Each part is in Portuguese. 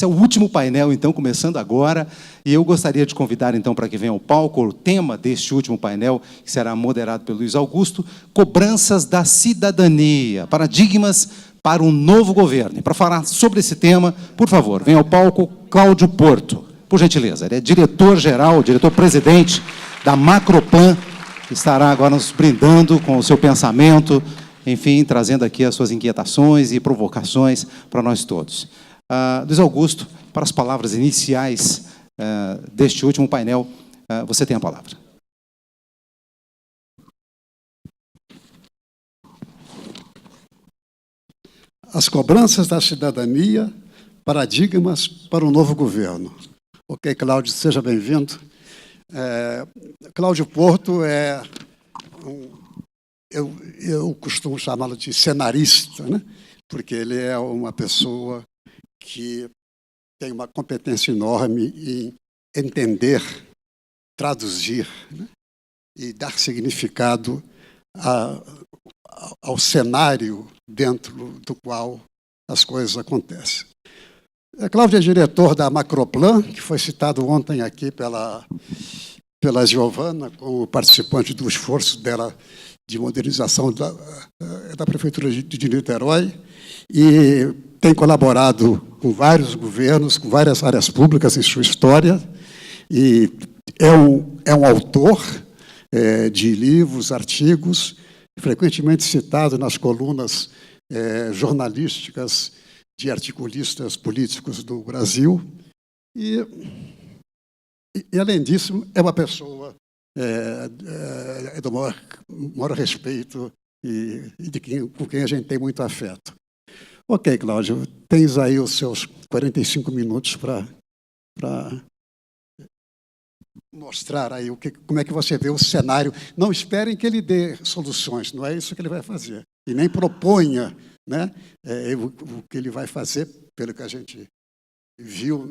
Esse é o último painel, então, começando agora, e eu gostaria de convidar, então, para que venha ao palco o tema deste último painel, que será moderado pelo Luiz Augusto, Cobranças da Cidadania, Paradigmas para um Novo Governo. E para falar sobre esse tema, por favor, venha ao palco Cláudio Porto, por gentileza. Ele é diretor-geral, diretor-presidente da Macroplan, que estará agora nos brindando com o seu pensamento, enfim, trazendo aqui as suas inquietações e provocações para nós todos. Luiz Augusto, para as palavras iniciais deste último painel, você tem a palavra. As cobranças da cidadania, paradigmas para um novo governo. Ok, Cláudio, seja bem-vindo. Cláudio Porto é eu costumo chamá-lo de cenarista, né? Porque ele é uma pessoa que tem uma competência enorme em entender, traduzir, né? E dar significado ao cenário dentro do qual as coisas acontecem. Cláudio é diretor da Macroplan, que foi citado ontem aqui pela Giovana, como participante do esforço dela de modernização da Prefeitura de Niterói, e tem colaborado com vários governos, com várias áreas públicas em sua história, e é um autor de livros, artigos, frequentemente citado nas colunas jornalísticas de articulistas políticos do Brasil, e além disso, é uma pessoa do maior respeito e com quem a gente tem muito afeto. Ok, Cláudio, tens aí os seus 45 minutos para mostrar aí como é que você vê o cenário. Não esperem que ele dê soluções, não é isso que ele vai fazer. E nem proponha, né, o que ele vai fazer, pelo que a gente viu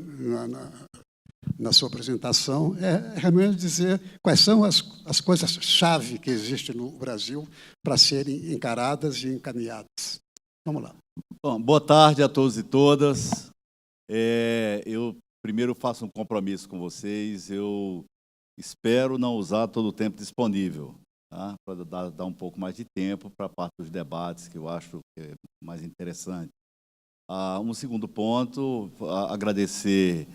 na sua apresentação, é realmente dizer quais são as coisas-chave que existem no Brasil para serem encaradas e encaminhadas. Vamos lá. Bom, boa tarde a todos e todas. Eu primeiro faço um compromisso com vocês. Eu espero não usar todo o tempo disponível, tá? Para dar um pouco mais de tempo para a parte dos debates, que eu acho que é mais interessante. Um segundo ponto, agradecer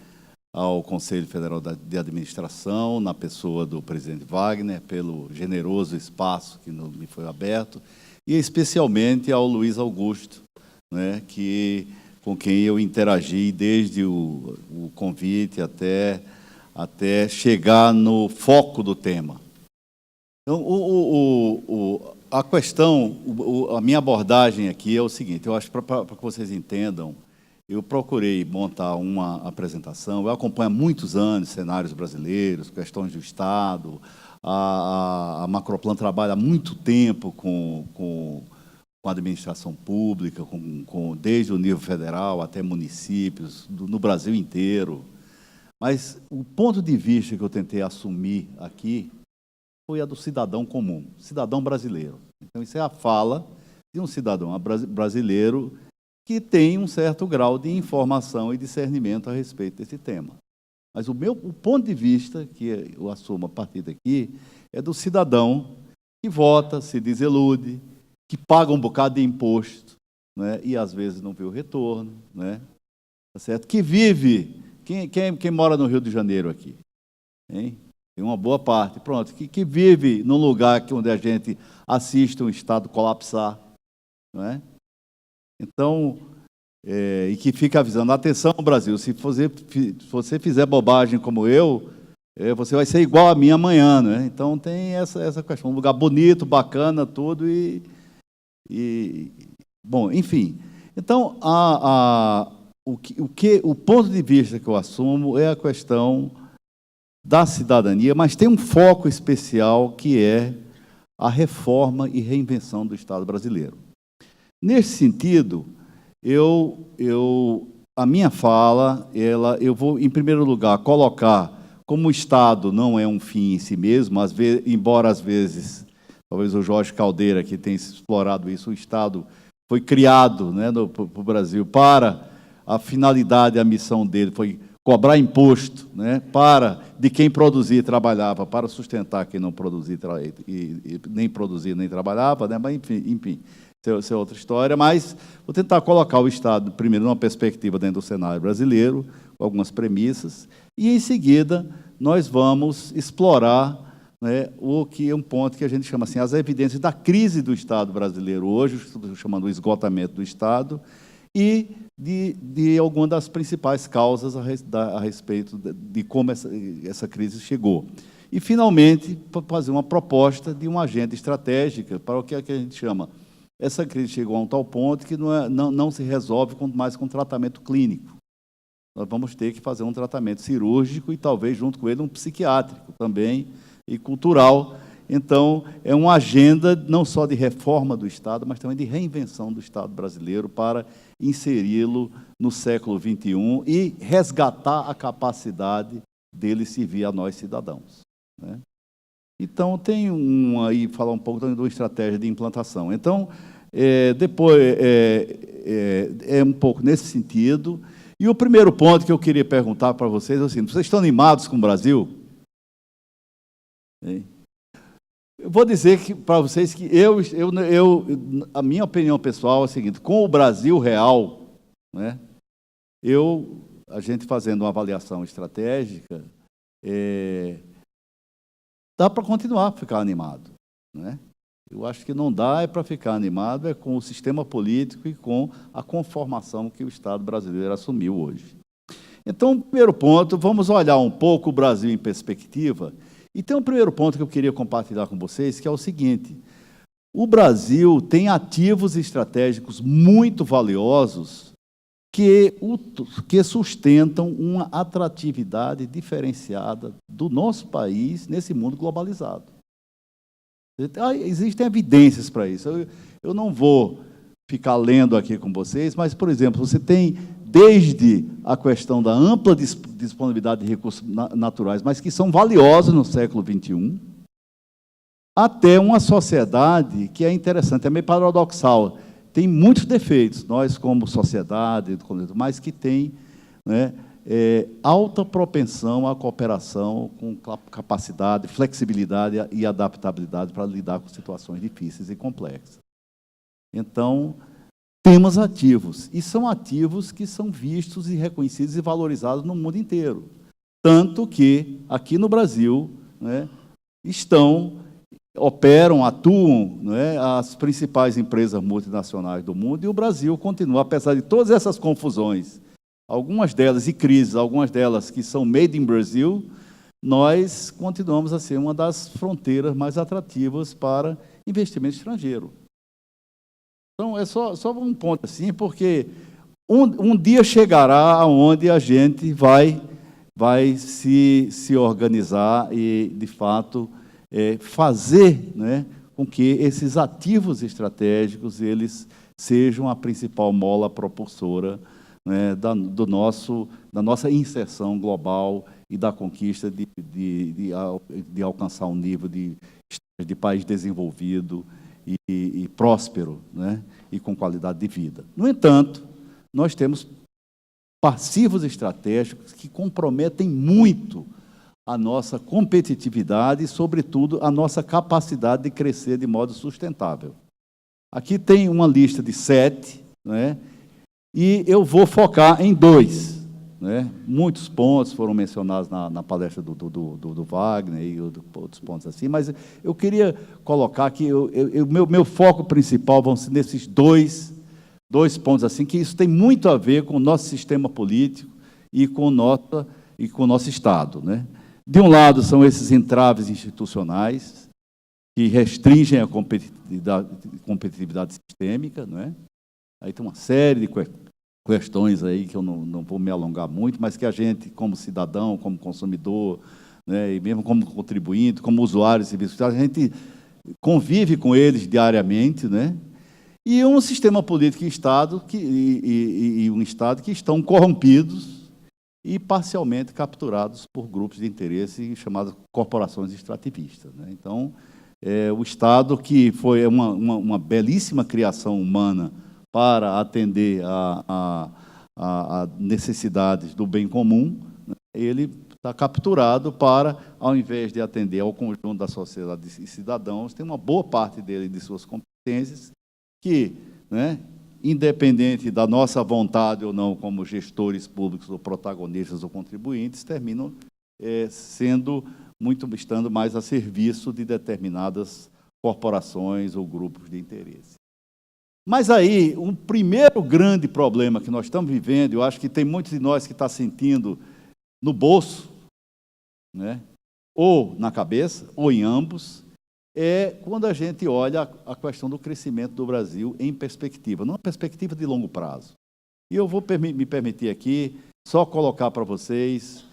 ao Conselho Federal de Administração, na pessoa do presidente Wagner, pelo generoso espaço que me foi aberto, e especialmente ao Luiz Augusto, né, com quem eu interagi desde o convite até chegar no foco do tema. Então, a questão, a minha abordagem aqui é o seguinte: eu acho, para que vocês entendam, eu procurei montar uma apresentação. Eu acompanho há muitos anos cenários brasileiros, questões do Estado. A Macroplan trabalha há muito tempo com a administração pública, desde o nível federal até municípios, no Brasil inteiro. Mas o ponto de vista que eu tentei assumir aqui foi a do cidadão comum, cidadão brasileiro. Então, isso é a fala de um cidadão brasileiro que tem um certo grau de informação e discernimento a respeito desse tema. Mas o ponto de vista, que eu assumo a partir daqui, é do cidadão que vota, se desilude, que paga um bocado de imposto, né, e às vezes não vê o retorno, né, tá certo? Que vive, quem mora no Rio de Janeiro aqui? Hein? Tem uma boa parte, pronto, que vive num lugar onde a gente assiste um Estado colapsar, não é? Então, e que fica avisando, atenção, Brasil, se você fizer bobagem como eu, você vai ser igual a mim amanhã, né? Então tem essa questão, um lugar bonito, bacana, tudo, bom, enfim. Então, o ponto de vista que eu assumo é a questão da cidadania, mas tem um foco especial que é a reforma e reinvenção do Estado brasileiro. Nesse sentido, a minha fala, eu vou, em primeiro lugar, colocar como o Estado não é um fim em si mesmo, embora às vezes, talvez o Jorge Caldeira, que tem explorado isso, o Estado foi criado, né, para o Brasil para a finalidade, a missão dele foi cobrar imposto, né, de quem produzia e trabalhava, para sustentar quem não produzia e nem produzia nem trabalhava, né, mas, enfim, isso é outra história. Mas vou tentar colocar o Estado, primeiro, numa perspectiva dentro do cenário brasileiro, com algumas premissas, e, em seguida, nós vamos explorar, né, o que é um ponto que a gente chama assim, as evidências da crise do Estado brasileiro hoje, estou chamando o esgotamento do Estado, e de alguma das principais causas a respeito de como essa crise chegou. E, finalmente, fazer uma proposta de uma agenda estratégica para o que a gente chama. Essa crise chegou a um tal ponto que não se resolve mais com tratamento clínico. Nós vamos ter que fazer um tratamento cirúrgico e, talvez, junto com ele, um psiquiátrico também, e cultural. Então, é uma agenda não só de reforma do Estado, mas também de reinvenção do Estado brasileiro para inseri-lo no século XXI e resgatar a capacidade dele servir a nós, cidadãos, né? Então, tem aí, falar um pouco também de uma estratégia de implantação. Então, depois, um pouco nesse sentido. E o primeiro ponto que eu queria perguntar para vocês é o seguinte: vocês estão animados com o Brasil? Eu vou dizer para vocês que a minha opinião pessoal é a seguinte: com o Brasil real, né, a gente fazendo uma avaliação estratégica, dá para continuar a ficar animado, né? Eu acho que não dá para ficar animado com o sistema político e com a conformação que o Estado brasileiro assumiu hoje. Então, primeiro ponto, vamos olhar um pouco o Brasil em perspectiva. E tem um primeiro ponto que eu queria compartilhar com vocês, que é o seguinte: o Brasil tem ativos estratégicos muito valiosos que sustentam uma atratividade diferenciada do nosso país nesse mundo globalizado. Existem evidências para isso. Eu não vou ficar lendo aqui com vocês, mas, por exemplo, você tem desde a questão da ampla disponibilidade de recursos naturais, mas que são valiosos no século XXI, até uma sociedade que é interessante, é meio paradoxal, tem muitos defeitos, nós como sociedade, mas que tem, né, alta propensão à cooperação, com capacidade, flexibilidade e adaptabilidade para lidar com situações difíceis e complexas. Então, temos ativos, e são ativos que são vistos e reconhecidos e valorizados no mundo inteiro. Tanto que, aqui no Brasil, né, operam, atuam, né, as principais empresas multinacionais do mundo, e o Brasil continua, apesar de todas essas confusões, algumas delas, e crises, algumas delas que são made in Brasil, nós continuamos a ser uma das fronteiras mais atrativas para investimento estrangeiro. Então, é só um ponto assim, porque um dia chegará onde a gente vai se organizar e, de fato, fazer, né, com que esses ativos estratégicos eles sejam a principal mola propulsora, né, da nossa inserção global e da conquista de alcançar um nível de país desenvolvido e próspero, né, e com qualidade de vida. No entanto, nós temos passivos estratégicos que comprometem muito a nossa competitividade e, sobretudo, a nossa capacidade de crescer de modo sustentável. Aqui tem uma lista de 7, né, e eu vou focar em 2. Né? Muitos pontos foram mencionados na palestra do Wagner e outros pontos assim, mas eu queria colocar que meu foco principal vão ser nesses dois pontos assim, que isso tem muito a ver com o nosso sistema político e com o nosso Estado, né? De um lado, são esses entraves institucionais que restringem a competitividade sistêmica, não é? Aí tem uma série de questões aí que eu não vou me alongar muito, mas que a gente, como cidadão, como consumidor, né, e mesmo como contribuinte, como usuário de serviços, a gente convive com eles diariamente, né? E um sistema político e Estado e um Estado que estão corrompidos e parcialmente capturados por grupos de interesse chamados corporações extrativistas, né? Então, o Estado, que foi uma belíssima criação humana para atender a necessidades do bem comum, né, ele está capturado para, ao invés de atender ao conjunto da sociedade e cidadãos, tem uma boa parte dele de suas competências que, né, independente da nossa vontade ou não, como gestores públicos ou protagonistas ou contribuintes, terminam estando mais a serviço de determinadas corporações ou grupos de interesse. Mas aí, um primeiro grande problema que nós estamos vivendo, eu acho que tem muitos de nós que estão sentindo no bolso, né, ou na cabeça, ou em ambos, é quando a gente olha a questão do crescimento do Brasil em perspectiva, numa perspectiva de longo prazo. E eu vou me permitir aqui só colocar para vocês,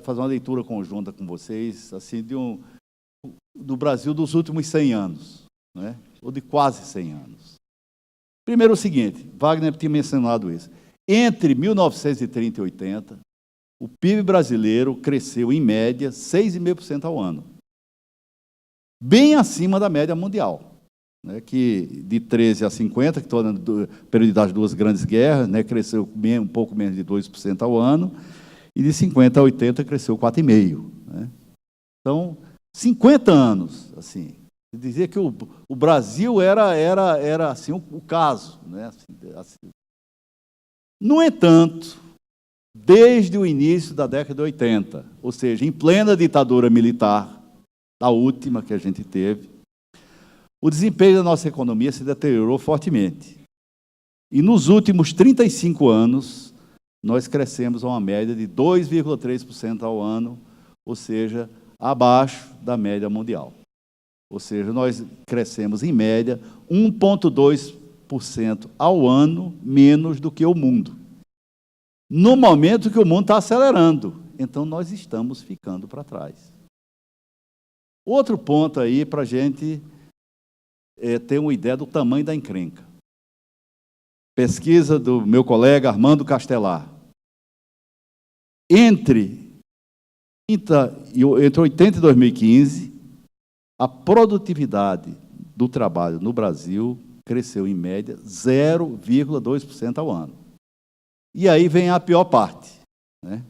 fazer uma leitura conjunta com vocês, assim, do Brasil dos últimos 100 anos, né, ou de quase 100 anos. Primeiro o seguinte, Wagner tinha mencionado isso, entre 1930 e 80, o PIB brasileiro cresceu, em média, 6,5% ao ano. Bem acima da média mundial, né, que de 13 a 50, que torna o período das duas grandes guerras, né, cresceu um pouco menos de 2% ao ano, e de 50 a 80 cresceu 4,5%. Né? Então, 50 anos, assim, dizia que o Brasil era assim, o caso. Né, assim. No entanto, desde o início da década de 80, ou seja, em plena ditadura militar, a última que a gente teve, o desempenho da nossa economia se deteriorou fortemente. E nos últimos 35 anos, nós crescemos a uma média de 2,3% ao ano, ou seja, abaixo da média mundial. Ou seja, nós crescemos, em média, 1,2% ao ano menos do que o mundo. No momento que o mundo está acelerando. Então, nós estamos ficando para trás. Outro ponto aí para a gente ter uma ideia do tamanho da encrenca. Pesquisa do meu colega Armando Castelar. Entre 80 e 2015, a produtividade do trabalho no Brasil cresceu, em média, 0,2% ao ano. E aí vem a pior parte, né?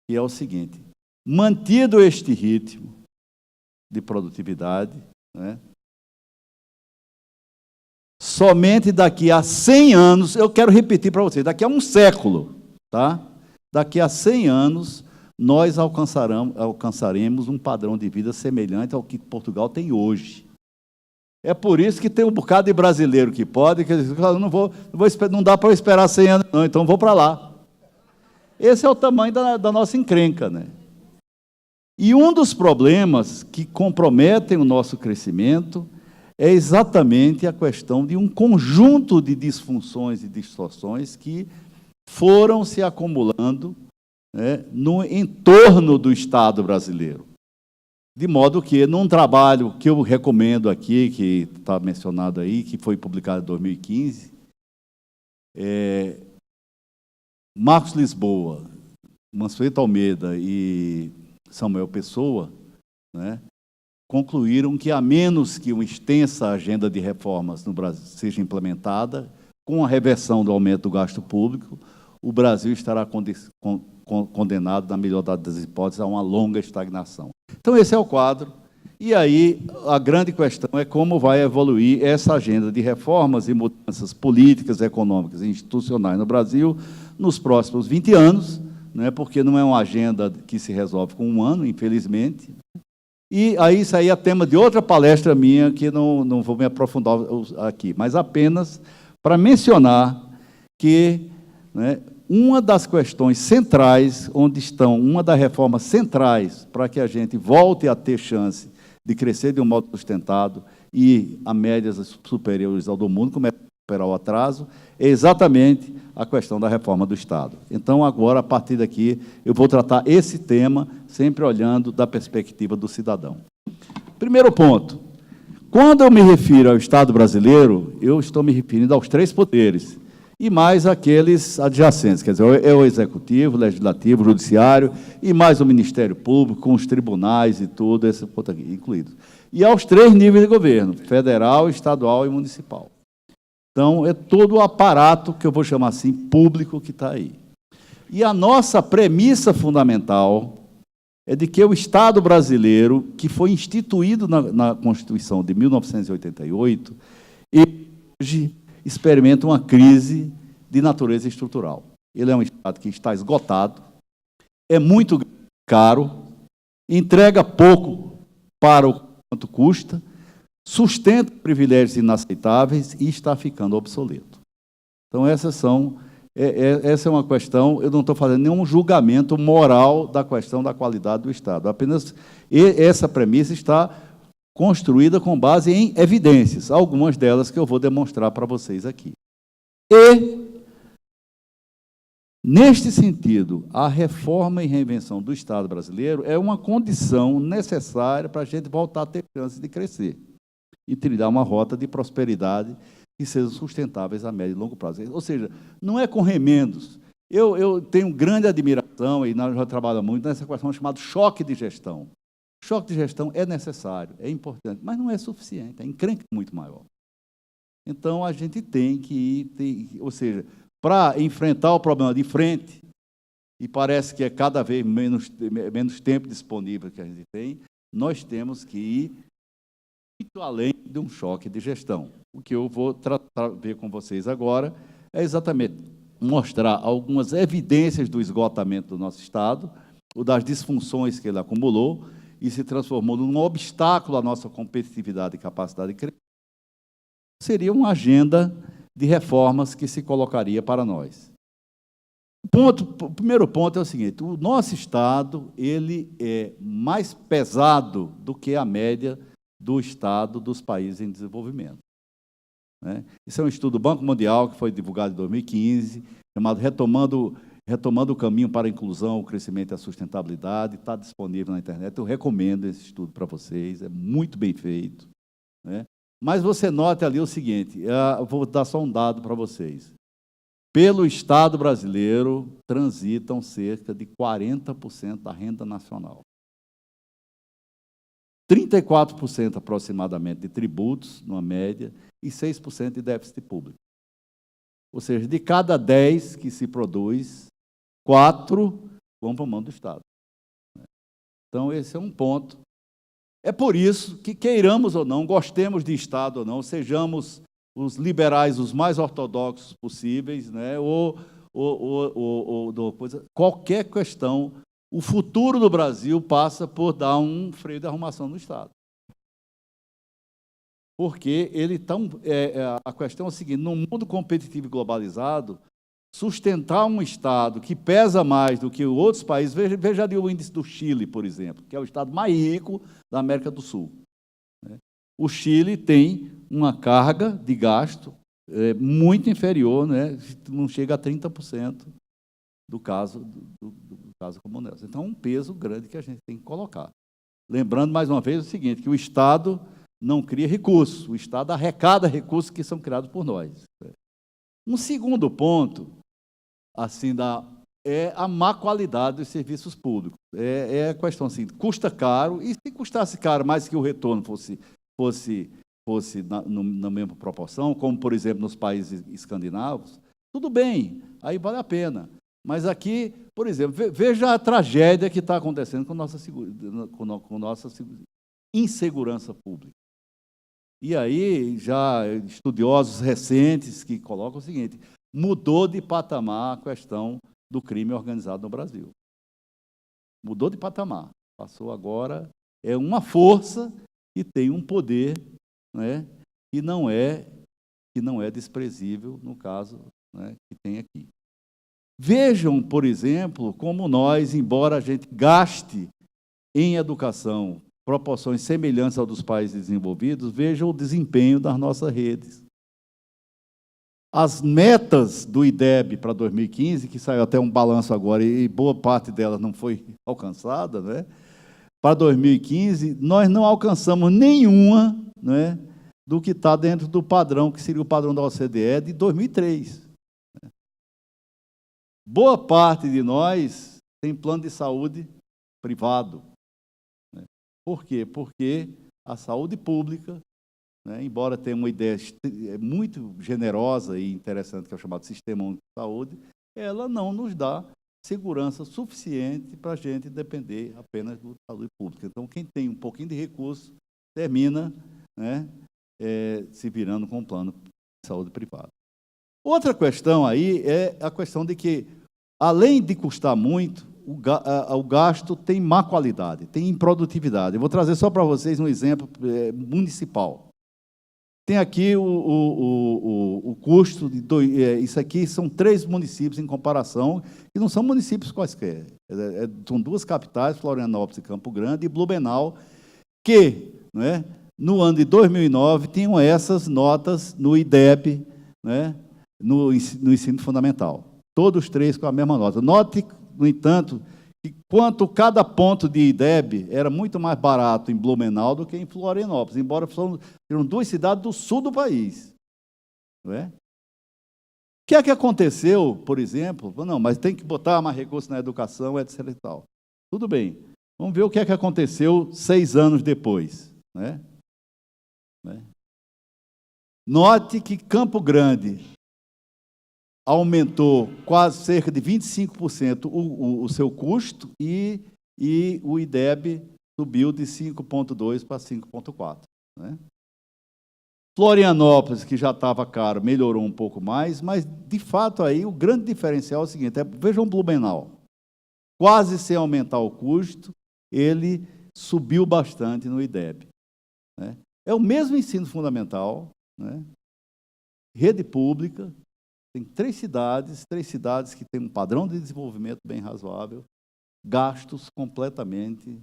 Que é o seguinte, mantido este ritmo de produtividade, né, somente daqui a 100 anos, eu quero repetir para vocês, daqui a um século, tá? Daqui a 100 anos, nós alcançaremos um padrão de vida semelhante ao que Portugal tem hoje. É por isso que tem um bocado de brasileiro que pode, que diz, não dá para eu esperar 100 anos, não, então vou para lá. Esse é o tamanho da nossa encrenca, né? E um dos problemas que comprometem o nosso crescimento é exatamente a questão de um conjunto de disfunções e distorções que foram se acumulando, né, no entorno do Estado brasileiro. De modo que, num trabalho que eu recomendo aqui, que está mencionado aí, que foi publicado em 2015, Marcos Lisboa, Mansueto Almeida e Samuel Pessoa, né, concluíram que, a menos que uma extensa agenda de reformas no Brasil seja implementada, com a reversão do aumento do gasto público, o Brasil estará condenado, na melhor das hipóteses, a uma longa estagnação. Então, esse é o quadro. E aí, a grande questão é como vai evoluir essa agenda de reformas e mudanças políticas, econômicas e institucionais no Brasil nos próximos 20 anos, né, porque não é uma agenda que se resolve com um ano, infelizmente. E aí, isso aí é tema de outra palestra minha, que não vou me aprofundar aqui, mas apenas para mencionar que, né, uma das questões centrais, uma das reformas centrais para que a gente volte a ter chance de crescer de um modo sustentado e a médias superiores ao do mundo, como é recuperar o atraso, é exatamente a questão da reforma do Estado. Então, agora, a partir daqui, eu vou tratar esse tema sempre olhando da perspectiva do cidadão. Primeiro ponto, quando eu me refiro ao Estado brasileiro, eu estou me referindo aos três poderes, e mais aqueles adjacentes, quer dizer, é o Executivo, o Legislativo, o Judiciário, e mais o Ministério Público, com os tribunais e tudo, esse ponto aqui, incluído. E aos três níveis de governo, federal, estadual e municipal. Então, é todo o aparato, que eu vou chamar assim, público, que está aí. E a nossa premissa fundamental é de que o Estado brasileiro, que foi instituído na Constituição de 1988, e hoje experimenta uma crise de natureza estrutural. Ele é um Estado que está esgotado, é muito caro, entrega pouco para o quanto custa, sustenta privilégios inaceitáveis e está ficando obsoleto. Então, essa é uma questão, eu não estou fazendo nenhum julgamento moral da questão da qualidade do Estado, apenas essa premissa está construída com base em evidências, algumas delas que eu vou demonstrar para vocês aqui. E, neste sentido, a reforma e reinvenção do Estado brasileiro é uma condição necessária para a gente voltar a ter chance de crescer e trilhar uma rota de prosperidade que sejam sustentáveis a médio e longo prazo. Ou seja, não é com remendos. Eu tenho grande admiração, e nós já trabalhamos muito nessa questão chamada choque de gestão. Choque de gestão é necessário, é importante, mas não é suficiente, é encrenca muito maior. Então, a gente tem que ir, ou seja, para enfrentar o problema de frente, e parece que é cada vez menos tempo disponível que a gente tem, nós temos que ir muito além de um choque de gestão. O que eu vou ver com vocês agora é exatamente mostrar algumas evidências do esgotamento do nosso Estado, ou das disfunções que ele acumulou, e se transformou num obstáculo à nossa competitividade e capacidade de crescer. Seria uma agenda de reformas que se colocaria para nós. O primeiro ponto é o seguinte: o nosso Estado ele é mais pesado do que a média do Estado dos países em desenvolvimento. Esse é um estudo do Banco Mundial, que foi divulgado em 2015, chamado Retomando o Caminho para a Inclusão, o Crescimento e a Sustentabilidade, está disponível na internet. Eu recomendo esse estudo para vocês, é muito bem feito. Mas você note ali o seguinte, vou dar só um dado para vocês. Pelo Estado brasileiro, transitam cerca de 40% da renda nacional. 34% aproximadamente de tributos, numa média, e 6% de déficit público. Ou seja, de cada 10 que se produz, 4 vão para a mão do Estado. Então, esse é um ponto. É por isso que, queiramos ou não, gostemos de Estado ou não, sejamos os liberais os mais ortodoxos possíveis, qualquer questão, o futuro do Brasil passa por dar um freio de arrumação no Estado. Porque a questão é a seguinte: num mundo competitivo e globalizado, sustentar um Estado que pesa mais do que outros países, veja ali o índice do Chile, por exemplo, que é o Estado mais rico da América do Sul. O Chile tem uma carga de gasto muito inferior, não chega a 30% do caso como o nosso. Então, é um peso grande que a gente tem que colocar. Lembrando, mais uma vez, o seguinte, que o Estado não cria recursos, o Estado arrecada recursos que são criados por nós. Um segundo ponto, assim, é a má qualidade dos serviços públicos. É a questão assim, custa caro, e se custasse caro, mais que o retorno fosse na mesma proporção, como, por exemplo, nos países escandinavos, tudo bem, aí vale a pena. Mas aqui, por exemplo, veja a tragédia que está acontecendo com nossa insegurança pública. E aí, já estudiosos recentes que colocam o seguinte: mudou de patamar a questão do crime organizado no Brasil. Mudou de patamar. Passou agora, é uma força que tem um poder, que não é desprezível no caso que tem aqui. Vejam, por exemplo, como nós, embora a gente gaste em educação proporções semelhantes ao dos países desenvolvidos, vejam o desempenho das nossas redes. As metas do IDEB para 2015, que saiu até um balanço agora, e boa parte delas não foi alcançada, para 2015, nós não alcançamos nenhuma do que está dentro do padrão, que seria o padrão da OCDE de 2003. Boa parte de nós tem plano de saúde privado. Por quê? Porque a saúde pública né, embora tenha uma ideia muito generosa e interessante, que é o chamado Sistema Único de Saúde, ela não nos dá segurança suficiente para a gente depender apenas da saúde pública. Então, quem tem um pouquinho de recurso, termina, né, se virando com um plano de saúde privado. Outra questão aí é a questão de que, além de custar muito, o gasto tem má qualidade, tem improdutividade. Eu vou trazer só para vocês um exemplo municipal. Tem aqui o custo de isso aqui são 3 municípios em comparação, que não são municípios quaisquer. São 2 capitais, Florianópolis e Campo Grande, e Blumenau, que, né, no ano de 2009 tinham essas notas no IDEB, né, no ensino fundamental. Todos 3 com a mesma nota. Note, no entanto, que quanto cada ponto de IDEB era muito mais barato em Blumenau do que em Florianópolis, embora sejam 2 cidades do sul do país. Não é? O que é que aconteceu, por exemplo? Não, mas tem que botar mais recursos na educação, etc. e tal. Tudo bem. Vamos ver o que é que aconteceu 6 anos depois. Né? Note que Campo Grande aumentou quase cerca de 25% o seu custo e o IDEB subiu de 5,2 para 5,4. Né? Florianópolis, que já estava caro, melhorou um pouco mais, mas, de fato, aí o grande diferencial é o seguinte, vejam Blumenau, quase sem aumentar o custo, ele subiu bastante no IDEB. Né? É o mesmo ensino fundamental, né? Rede pública, tem 3 cidades que têm um padrão de desenvolvimento bem razoável, gastos completamente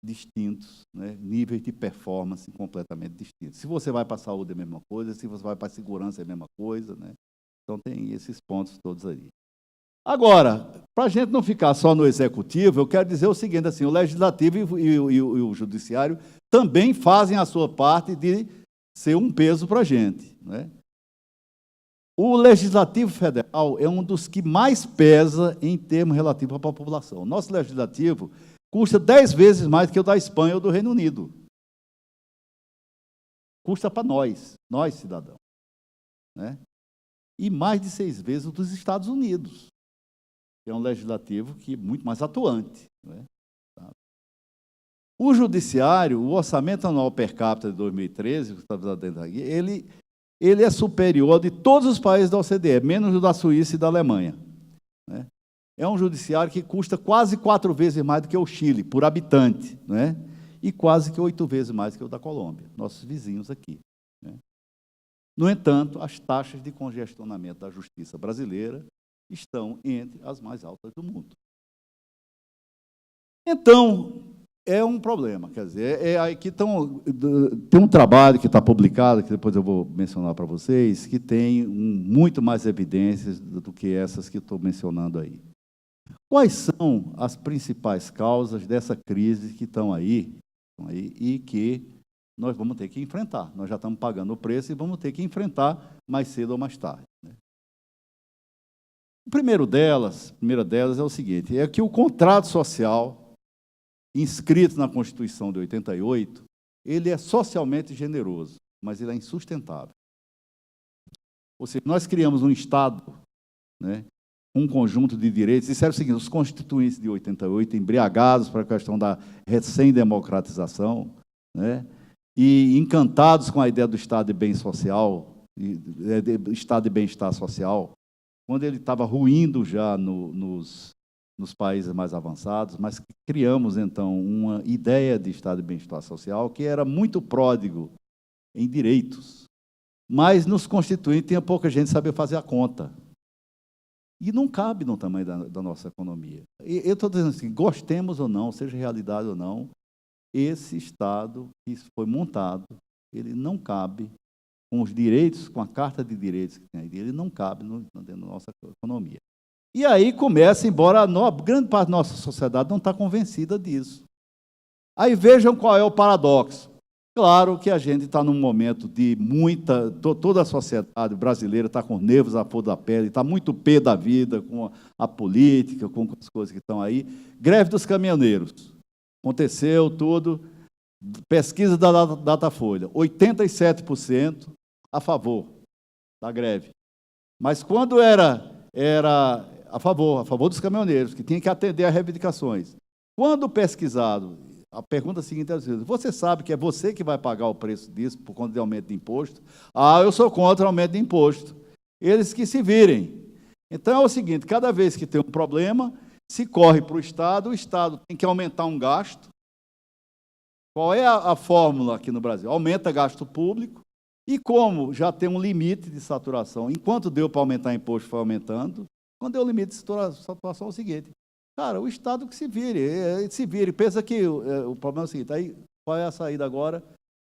distintos, né? Níveis de performance completamente distintos. Se você vai para a saúde é a mesma coisa, se você vai para a segurança é a mesma coisa, né? Então tem esses pontos todos aí. Agora, para a gente não ficar só no executivo, eu quero dizer o seguinte, assim, o legislativo e o judiciário também fazem a sua parte de ser um peso para a gente, né? O Legislativo Federal é um dos que mais pesa em termos relativos à população. Nosso Legislativo custa 10 vezes mais que o da Espanha ou do Reino Unido. Custa para nós cidadãos. Né? E mais de 6 vezes o dos Estados Unidos, que é um legislativo que é muito mais atuante. Né? O Judiciário, o orçamento anual per capita de 2013, que está dentro aqui, ele é superior de todos os países da OCDE, menos o da Suíça e da Alemanha. Né? É um judiciário que custa quase 4 vezes mais do que o Chile, por habitante, né? E quase que 8 vezes mais que o da Colômbia, nossos vizinhos aqui. Né? No entanto, as taxas de congestionamento da justiça brasileira estão entre as mais altas do mundo. Então, é um problema, quer dizer, aqui tem um trabalho que está publicado, que depois eu vou mencionar para vocês, que tem muito mais evidências do que essas que estou mencionando aí. Quais são as principais causas dessa crise que estão aí e que nós vamos ter que enfrentar? Nós já estamos pagando o preço e vamos ter que enfrentar mais cedo ou mais tarde. Né? A primeira delas é o seguinte, é que o contrato social inscrito na Constituição de 88, ele é socialmente generoso, mas ele é insustentável. Ou seja, nós criamos um Estado, né, um conjunto de direitos, e era o seguinte, os constituintes de 88, embriagados para a questão da recém-democratização, né, e encantados com a ideia do Estado de bem social, Estado de bem-estar social, quando ele estava ruindo já nos países mais avançados, mas criamos, então, uma ideia de Estado de bem-estar social que era muito pródigo em direitos, mas nos constituintes tinha pouca gente que sabia fazer a conta. E não cabe no tamanho da nossa economia. Eu estou dizendo assim, gostemos ou não, seja realidade ou não, esse Estado que foi montado, ele não cabe com os direitos, com a Carta de Direitos que tem aí, ele não cabe dentro da nossa economia. E aí começa, embora grande parte da nossa sociedade não está convencida disso. Aí vejam qual é o paradoxo. Claro que a gente está num momento de toda a sociedade brasileira está com nervos à flor da pele, está muito pé da vida com a política, com as coisas que estão aí. Greve dos caminhoneiros. Aconteceu tudo. pesquisa da Datafolha, 87% a favor da greve. Mas quando era a favor dos caminhoneiros, que tinha que atender às reivindicações. Quando pesquisado, a pergunta seguinte é: você sabe que é você que vai pagar o preço disso por conta de aumento de imposto? Ah, eu sou contra o aumento de imposto. Eles que se virem. Então é o seguinte: cada vez que tem um problema, se corre para o Estado tem que aumentar um gasto. Qual é a fórmula aqui no Brasil? Aumenta gasto público, e como já tem um limite de saturação, enquanto deu para aumentar imposto, foi aumentando. Quando deu o limite de saturação, é o seguinte: cara, o Estado que se vire. Pensa que o problema é o seguinte: aí, qual é a saída agora?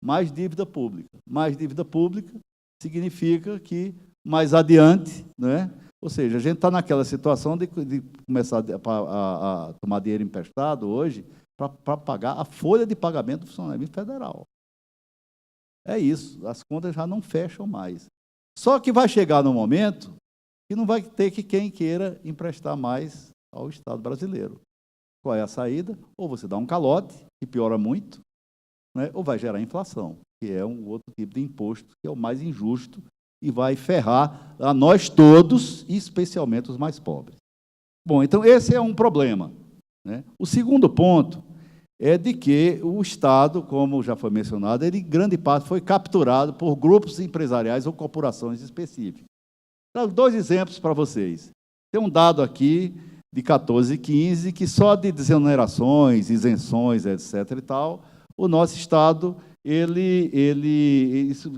Mais dívida pública. Mais dívida pública significa que, mais adiante, né? Ou seja, a gente está naquela situação de começar a tomar dinheiro emprestado hoje para pagar a folha de pagamento do funcionamento federal. É isso, as contas já não fecham mais. Só que vai chegar no momento que não vai ter quem queira emprestar mais ao Estado brasileiro. Qual é a saída? Ou você dá um calote, que piora muito, né? Ou vai gerar inflação, que é um outro tipo de imposto, que é o mais injusto e vai ferrar a nós todos, e especialmente os mais pobres. Bom, então esse é um problema, né? O segundo ponto é de que o Estado, como já foi mencionado, ele, em grande parte, foi capturado por grupos empresariais ou corporações específicas. Então, 2 exemplos para vocês. Tem um dado aqui de 14 e 15, que só de desonerações, isenções, etc. e tal, o nosso Estado, isso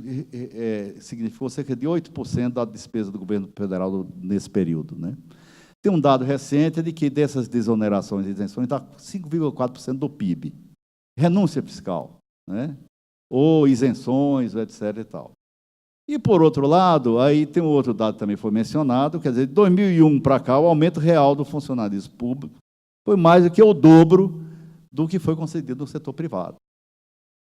significou cerca de 8% da despesa do governo federal nesse período, né? Tem um dado recente de que dessas desonerações e isenções dá 5,4% do PIB. Renúncia fiscal, né? Ou isenções, etc. e tal. E, por outro lado, aí tem um outro dado que também foi mencionado, quer dizer, de 2001 para cá, o aumento real do funcionalismo público foi mais do que o dobro do que foi concedido no setor privado.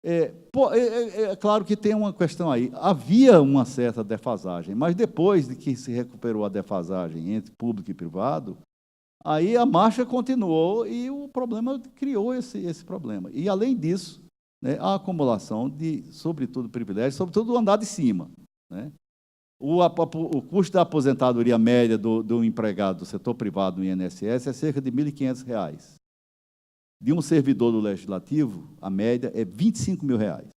É claro que tem uma questão aí. Havia uma certa defasagem, mas depois de que se recuperou a defasagem entre público e privado, aí a marcha continuou e o problema criou esse problema. E, além disso, né, a acumulação de, sobretudo, privilégios, sobretudo do andar de cima, né? O custo da aposentadoria média do empregado do setor privado no INSS é cerca de R$ 1.500. De um servidor do Legislativo, a média é R$ 25.000.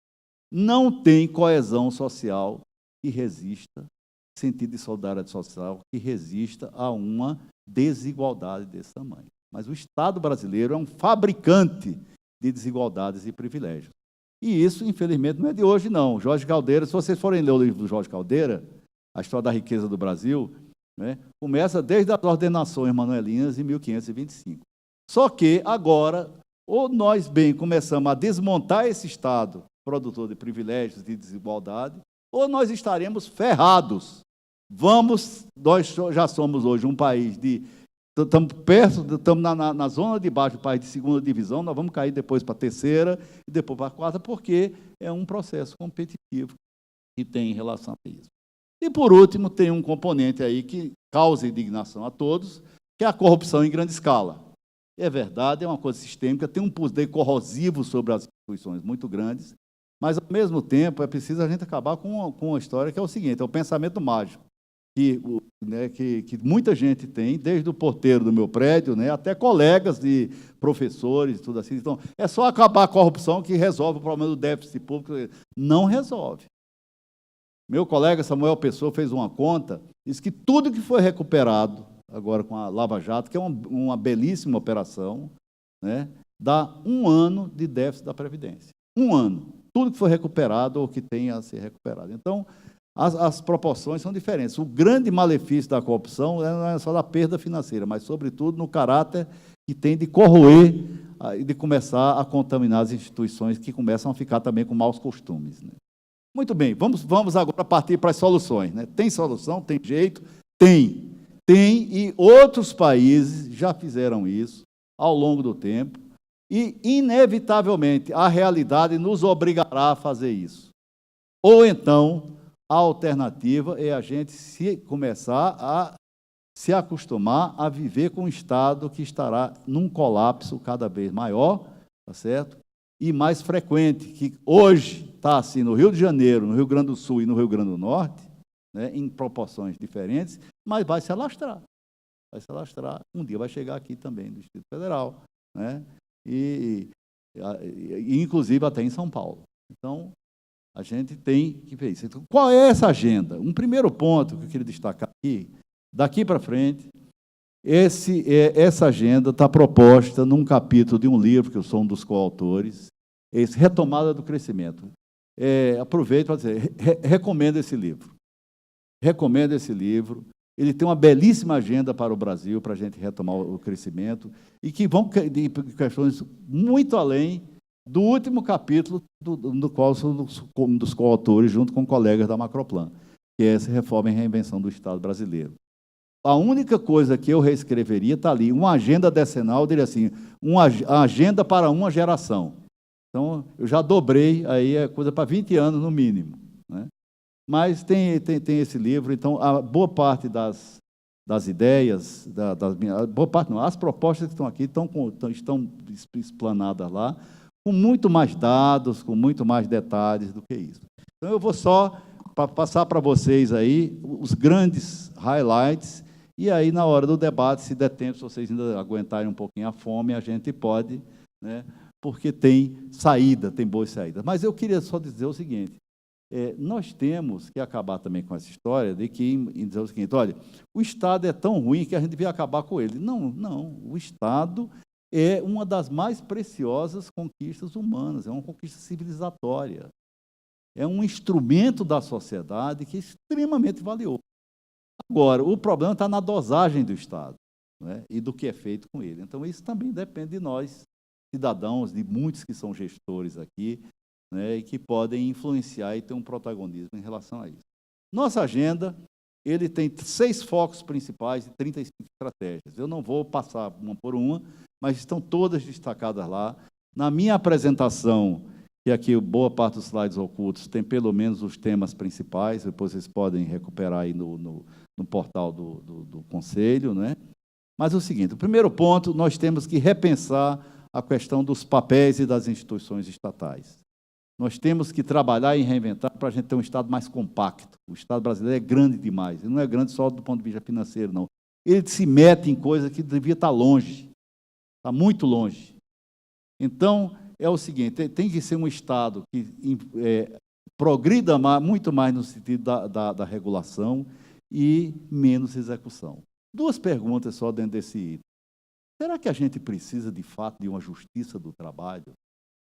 Não tem coesão social que resista, sentido de solidariedade social que resista a uma desigualdade desse tamanho. Mas o Estado brasileiro é um fabricante de desigualdades e privilégios. E isso, infelizmente, não é de hoje, não. Jorge Caldeira, se vocês forem ler o livro do Jorge Caldeira, A História da Riqueza do Brasil, né, começa desde as ordenações manuelinas em 1525. Só que, agora, ou nós bem começamos a desmontar esse Estado produtor de privilégios e desigualdade, ou nós estaremos ferrados. Nós já somos hoje um país estamos perto, estamos na zona de baixo do país de segunda divisão, nós vamos cair depois para a terceira e depois para a quarta, porque é um processo competitivo que tem em relação a isso. E, por último, tem um componente aí que causa indignação a todos, que é a corrupção em grande escala. É verdade, é uma coisa sistêmica, tem um poder corrosivo sobre as instituições muito grandes, mas, ao mesmo tempo, é preciso a gente acabar com uma história que é o seguinte: é o pensamento mágico, que muita gente tem, desde o porteiro do meu prédio, né, até colegas de professores, tudo assim. Então, é só acabar a corrupção que resolve o problema do déficit público. Não resolve. Meu colega Samuel Pessoa fez uma conta, disse que tudo que foi recuperado agora com a Lava Jato, que é uma belíssima operação, né, dá 1 ano de déficit da Previdência. 1 ano. Tudo que foi recuperado ou que tenha a ser recuperado. Então, as proporções são diferentes. O grande malefício da corrupção não é só da perda financeira, mas, sobretudo, no caráter que tem de corroer e de começar a contaminar as instituições que começam a ficar também com maus costumes, né? Muito bem, vamos agora partir para as soluções, né? Tem solução? Tem jeito? Tem, e outros países já fizeram isso ao longo do tempo, e, inevitavelmente, a realidade nos obrigará a fazer isso. Ou então, a alternativa é a gente começar a se acostumar a viver com um Estado que estará num colapso cada vez maior, tá certo? e mais frequente, que hoje está assim no Rio de Janeiro, no Rio Grande do Sul e no Rio Grande do Norte, né, em proporções diferentes, mas vai se alastrar. Vai se alastrar. Um dia vai chegar aqui também, no Distrito Federal, né, e inclusive até em São Paulo. Então, a gente tem que ver isso. Então, qual é essa agenda? Um primeiro ponto que eu queria destacar aqui, daqui para frente, essa agenda está proposta num capítulo de um livro, que eu sou um dos coautores, Retomada do Crescimento. Aproveito para dizer, recomendo esse livro. Recomendo esse livro. Ele tem uma belíssima agenda para o Brasil, para a gente retomar o crescimento, e que vão de questões muito além do último capítulo, do qual sou um dos coautores, junto com colegas da Macroplan, que é essa reforma e reinvenção do Estado brasileiro. A única coisa que eu reescreveria está ali, uma agenda decenal, eu diria assim, uma agenda para uma geração. Então, eu já dobrei, aí é coisa para 20 anos no mínimo, né? Mas tem esse livro, então, a boa parte das ideias, boa parte não, as propostas que estão aqui estão explanadas lá, com muito mais dados, com muito mais detalhes do que isso. Então, eu vou só passar para vocês aí os grandes highlights, e aí, na hora do debate, se der tempo, se vocês ainda aguentarem um pouquinho a fome, a gente pode, né, porque tem saída, tem boas saídas. Mas eu queria só dizer o seguinte, nós temos que acabar também com essa história de que, dizer o seguinte, olha, o Estado é tão ruim que a gente devia acabar com ele. Não, não, o Estado é uma das mais preciosas conquistas humanas, é uma conquista civilizatória, é um instrumento da sociedade que é extremamente valioso. Agora, o problema está na dosagem do Estado, né, e do que é feito com ele. Então, isso também depende de nós, cidadãos, de muitos que são gestores aqui, né, e que podem influenciar e ter um protagonismo em relação a isso. Nossa agenda, ele tem 6 focos principais e 35 estratégias. Eu não vou passar uma por uma, mas estão todas destacadas lá. Na minha apresentação, que aqui boa parte dos slides ocultos tem pelo menos os temas principais, depois vocês podem recuperar aí no portal do Conselho, né? Mas é o seguinte, o primeiro ponto, nós temos que repensar a questão dos papéis e das instituições estatais. Nós temos que trabalhar e reinventar para a gente ter um Estado mais compacto. O Estado brasileiro é grande demais, e não é grande só do ponto de vista financeiro, não. Ele se mete em coisa que devia estar longe, está muito longe. Então, é o seguinte, tem que ser um Estado que progrida muito mais no sentido da regulação e menos execução. 2 perguntas só dentro desse item. Será que a gente precisa, de fato, de uma justiça do trabalho,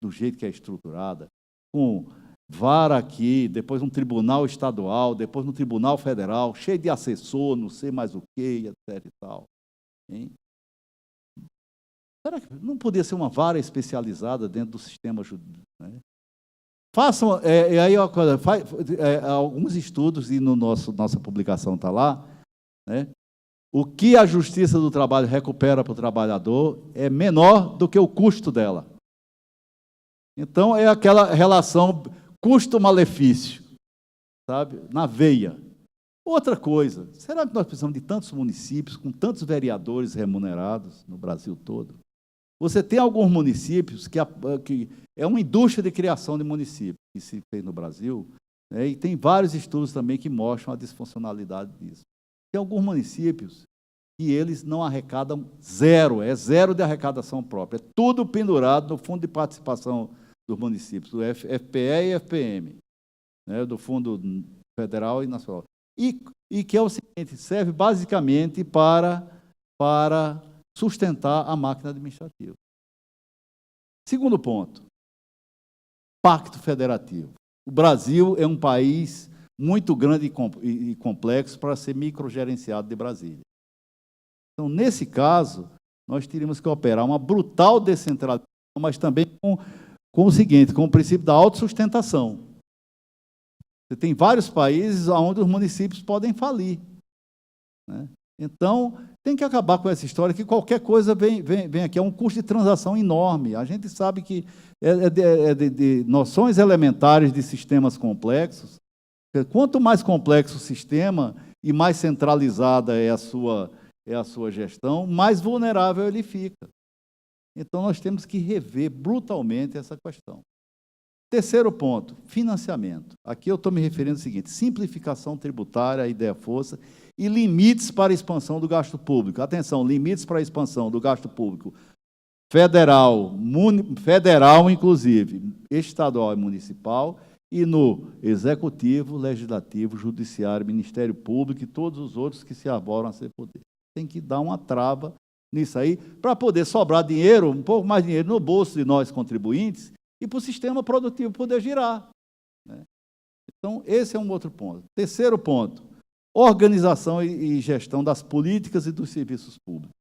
do jeito que é estruturada, com vara aqui, depois um tribunal estadual, depois no tribunal federal, cheio de assessor, não sei mais o quê, etc. e tal? Hein? Será que não podia ser uma vara especializada dentro do sistema jurídico, né? Façam, aí alguns estudos, e nossa publicação está lá, né? O que a Justiça do Trabalho recupera para o trabalhador é menor do que o custo dela. Então, é aquela relação custo-malefício, sabe? Na veia. Outra coisa, será que nós precisamos de tantos municípios, com tantos vereadores remunerados no Brasil todo? Você tem alguns municípios que é uma indústria de criação de municípios que se fez no Brasil, né, e tem vários estudos também que mostram a disfuncionalidade disso. Tem alguns municípios que eles não arrecadam zero, é zero de arrecadação própria, é tudo pendurado no Fundo de Participação dos Municípios, do FPE e FPM, né, do Fundo Federal e Nacional. E que é o seguinte, serve basicamente para sustentar a máquina administrativa. Segundo ponto, pacto federativo. O Brasil é um país muito grande e complexo para ser microgerenciado de Brasília. Então, nesse caso, nós teríamos que operar uma brutal descentralização, mas também com o seguinte, com o princípio da autossustentação. Você tem vários países onde os municípios podem falir, né? Então, tem que acabar com essa história que qualquer coisa vem aqui. É um custo de transação enorme. A gente sabe que de noções elementares de sistemas complexos. Quanto mais complexo o sistema e mais centralizada é a sua gestão, mais vulnerável ele fica. Então, nós temos que rever brutalmente essa questão. Terceiro ponto, financiamento. Aqui eu estou me referindo ao seguinte: simplificação tributária, a ideia força, e limites para a expansão do gasto público. Atenção, limites para a expansão do gasto público federal, inclusive, estadual e municipal, e no executivo, legislativo, judiciário, Ministério Público e todos os outros que se arvoram a ser poder. Tem que dar uma trava nisso aí, para poder sobrar dinheiro, um pouco mais dinheiro no bolso de nós contribuintes, e para o sistema produtivo poder girar, né? Então, esse é um outro ponto. Terceiro ponto, organização e gestão das políticas e dos serviços públicos.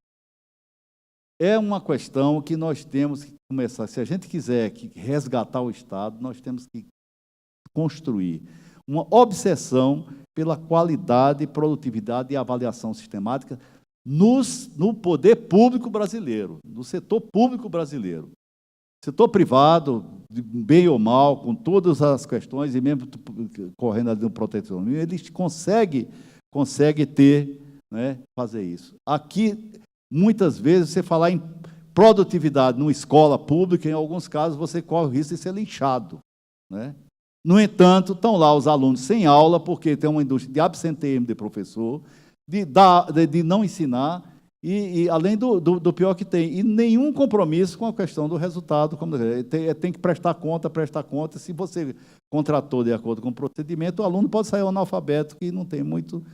É uma questão que nós temos que começar, se a gente quiser resgatar o Estado, nós temos que construir uma obsessão pela qualidade, produtividade e avaliação sistemática no poder público brasileiro, no setor público brasileiro. Setor privado, bem ou mal, com todas as questões, e mesmo correndo ali no protecionismo, eles conseguem ter, né, fazer isso. Aqui, muitas vezes, você falar em produtividade numa escola pública, em alguns casos, você corre o risco de ser linchado, né? No entanto, estão lá os alunos sem aula, porque tem uma indústria de absenteísmo de professor, de não ensinar, e além do pior que tem, e nenhum compromisso com a questão do resultado. Tem que prestar conta, se você contratou de acordo com o procedimento, o aluno pode sair analfabeto, que não tem muito...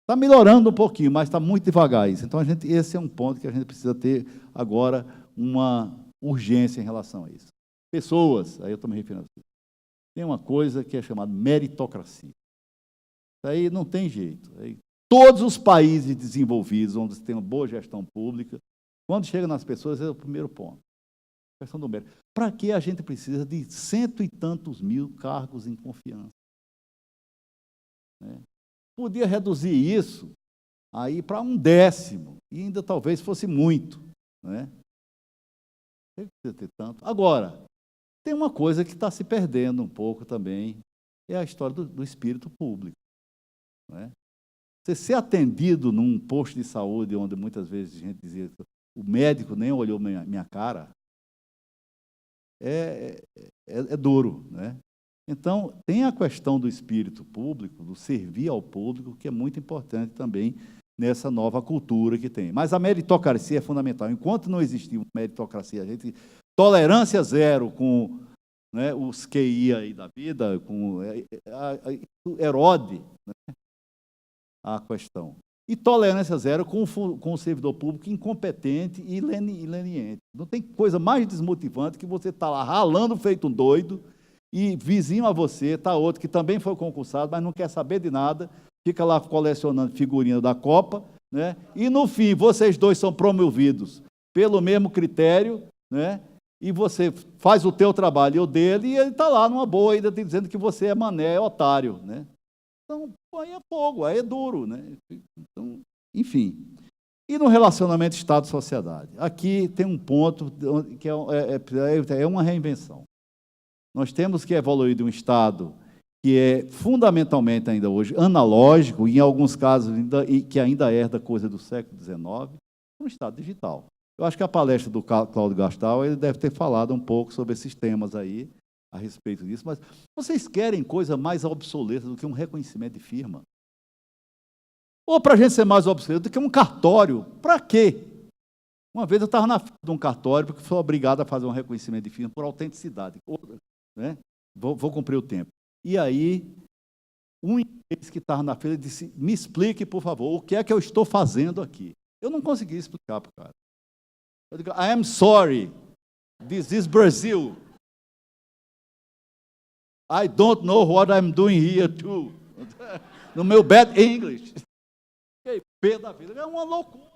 Está melhorando um pouquinho, mas está muito devagar isso. Então, esse é um ponto que a gente precisa ter agora uma urgência em relação a isso. Pessoas, aí eu estou me referindo a isso. Tem uma coisa que é chamada meritocracia. Isso aí não tem jeito. Todos os países desenvolvidos, onde se tem uma boa gestão pública, quando chega nas pessoas, é o primeiro ponto. A questão do mérito. Para que a gente precisa de 100 e tantos mil cargos em confiança? Né? Podia reduzir isso aí para 1/10, e ainda talvez fosse muito, né? Não precisa ter tanto. Agora, tem uma coisa que está se perdendo um pouco também, é a história do espírito público, né? Você ser atendido num posto de saúde, onde muitas vezes a gente dizia que o médico nem olhou minha cara, é duro, né? Então, tem a questão do espírito público, do servir ao público, que é muito importante também nessa nova cultura que tem. Mas a meritocracia é fundamental. Enquanto não existir meritocracia, a gente tolerância zero com, né, os QI aí da vida, com erode, né, a questão. E tolerância zero com o servidor público incompetente e leniente. Não tem coisa mais desmotivante que você estar lá ralando feito um doido, e vizinho a você está outro que também foi concursado, mas não quer saber de nada, fica lá colecionando figurinha da Copa, né? E no fim, vocês dois são promovidos pelo mesmo critério, né? E você faz o teu trabalho e o dele, e ele está lá numa boa, ainda dizendo que você é mané, é otário, né? Então, aí é fogo, aí é duro, né? Então, enfim. E no relacionamento Estado-sociedade? Aqui tem um ponto que é uma reinvenção. Nós temos que evoluir de um Estado que é fundamentalmente ainda hoje analógico, e em alguns casos que ainda herda coisa do século XIX, para um Estado digital. Eu acho que a palestra do Cláudio Gastal, ele deve ter falado um pouco sobre esses temas aí, a respeito disso, mas vocês querem coisa mais obsoleta do que um reconhecimento de firma? Ou para a gente ser mais obsoleto do que um cartório? Para quê? Uma vez eu estava na fila de um cartório porque fui obrigado a fazer um reconhecimento de firma por autenticidade, né? Vou cumprir o tempo. E aí, um inglês que estava na fila disse: me explique, por favor, o que é que eu estou fazendo aqui? Eu não consegui explicar para o cara. Eu digo: I am sorry, this is Brazil. I don't know what I'm doing here too. No meu bad English. Pé da vida, é uma loucura.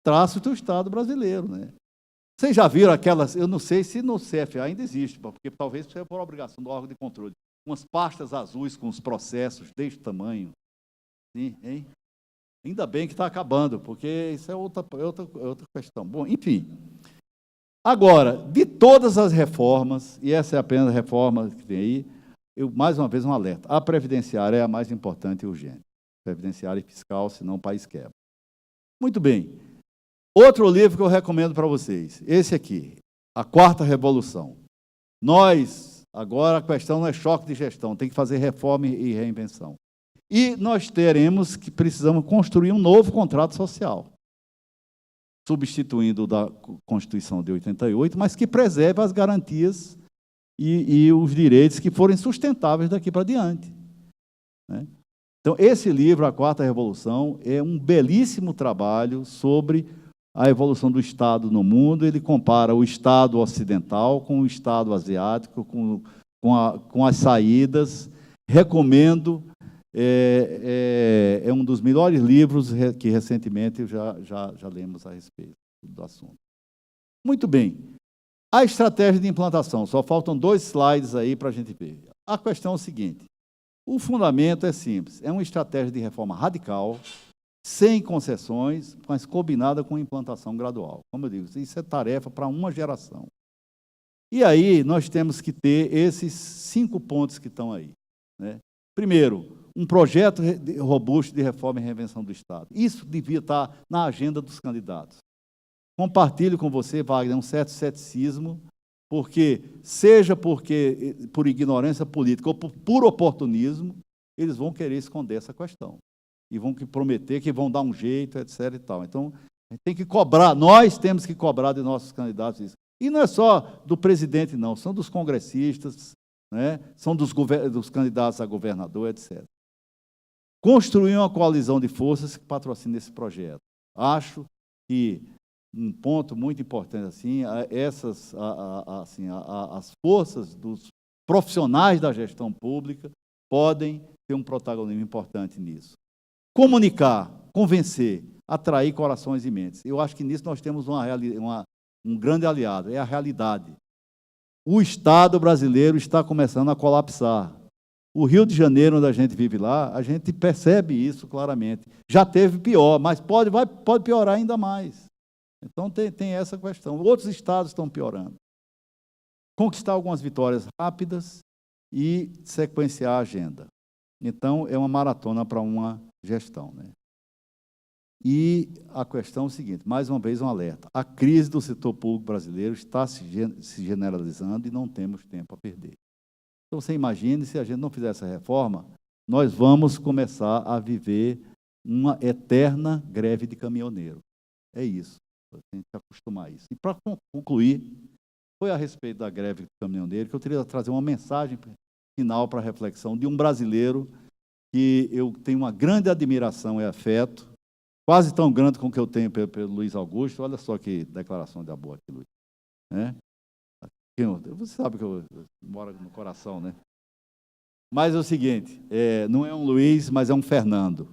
Traço do Estado brasileiro, né? Vocês já viram aquelas, eu não sei se no CFA ainda existe, porque talvez seja por obrigação do órgão de controle, umas pastas azuis com os processos deste tamanho. Sim, hein? Ainda bem que está acabando, porque isso é outra questão. Bom, enfim. Agora, de todas as reformas, e essa é apenas a reforma que tem aí, mais uma vez um alerta, a previdenciária é a mais importante e urgente. Previdenciária e fiscal, senão o país quebra. Muito bem. Outro livro que eu recomendo para vocês, esse aqui, A Quarta Revolução. Agora a questão não é choque de gestão, tem que fazer reforma e reinvenção. E nós precisamos construir um novo contrato social, substituindo o da Constituição de 88, mas que preserve as garantias e os direitos que forem sustentáveis daqui para diante, né? Então, esse livro, A Quarta Revolução, é um belíssimo trabalho sobre a evolução do Estado no mundo. Ele compara o Estado ocidental com o Estado asiático, com as saídas. Recomendo, é um dos melhores livros que recentemente já lemos a respeito do assunto. Muito bem. A estratégia de implantação, só faltam 2 slides aí para a gente ver. A questão é o seguinte: o fundamento é simples, é uma estratégia de reforma radical, sem concessões, mas combinada com implantação gradual. Como eu digo, isso é tarefa para uma geração. E aí nós temos que ter esses 5 pontos que estão aí, né? Primeiro, um projeto robusto de reforma e reinvenção do Estado. Isso devia estar na agenda dos candidatos. Compartilho com você, Wagner, um certo ceticismo, seja por ignorância política ou por oportunismo, eles vão querer esconder essa questão. E vão prometer que vão dar um jeito, etc. e tal. Então, tem que cobrar, nós temos que cobrar de nossos candidatos isso. E não é só do presidente, não, são dos congressistas, né? São dos candidatos a governador, etc. Construir uma coalizão de forças que patrocine esse projeto. Acho que um ponto muito importante, assim, as forças dos profissionais da gestão pública podem ter um protagonismo importante nisso. Comunicar, convencer, atrair corações e mentes. Eu acho que nisso nós temos um grande aliado, é a realidade. O Estado brasileiro está começando a colapsar. O Rio de Janeiro, onde a gente vive lá, a gente percebe isso claramente. Já teve pior, mas pode piorar ainda mais. Então, tem essa questão. Outros estados estão piorando. Conquistar algumas vitórias rápidas e sequenciar a agenda. Então, é uma maratona para uma gestão, né? E a questão é o seguinte, mais uma vez um alerta. A crise do setor público brasileiro está se generalizando e não temos tempo a perder. Então, você imagine, se a gente não fizer essa reforma, nós vamos começar a viver uma eterna greve de caminhoneiro. É isso. Tem que se acostumar a isso. E, para concluir, foi a respeito da greve do caminhoneiro que eu queria trazer uma mensagem final para a reflexão de um brasileiro que eu tenho uma grande admiração e afeto, quase tão grande como que eu tenho pelo Luiz Augusto. Olha só que declaração de amor aqui, Luiz. Né? Você sabe que eu moro no coração, né? Mas é o seguinte, não é um Luiz, mas é um Fernando.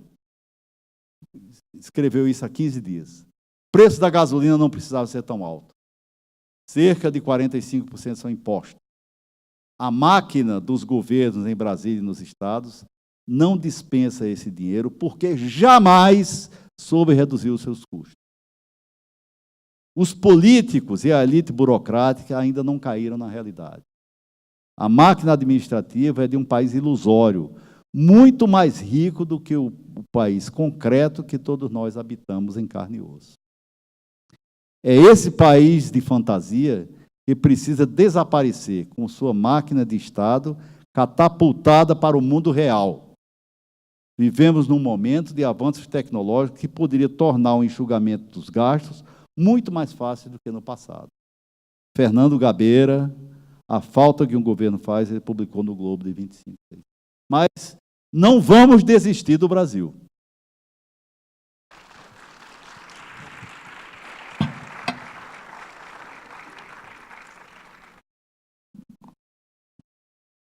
Escreveu isso há 15 dias. O preço da gasolina não precisava ser tão alto. Cerca de 45% são impostos. A máquina dos governos em Brasília e nos estados não dispensa esse dinheiro porque jamais soube reduzir os seus custos. Os políticos e a elite burocrática ainda não caíram na realidade. A máquina administrativa é de um país ilusório, muito mais rico do que o país concreto que todos nós habitamos em carne e osso. É esse país de fantasia que precisa desaparecer com sua máquina de Estado catapultada para o mundo real. Vivemos num momento de avanços tecnológicos que poderia tornar o enxugamento dos gastos muito mais fácil do que no passado. Fernando Gabeira, A Falta que um Governo Faz, ele publicou no Globo de 25. Mas não vamos desistir do Brasil.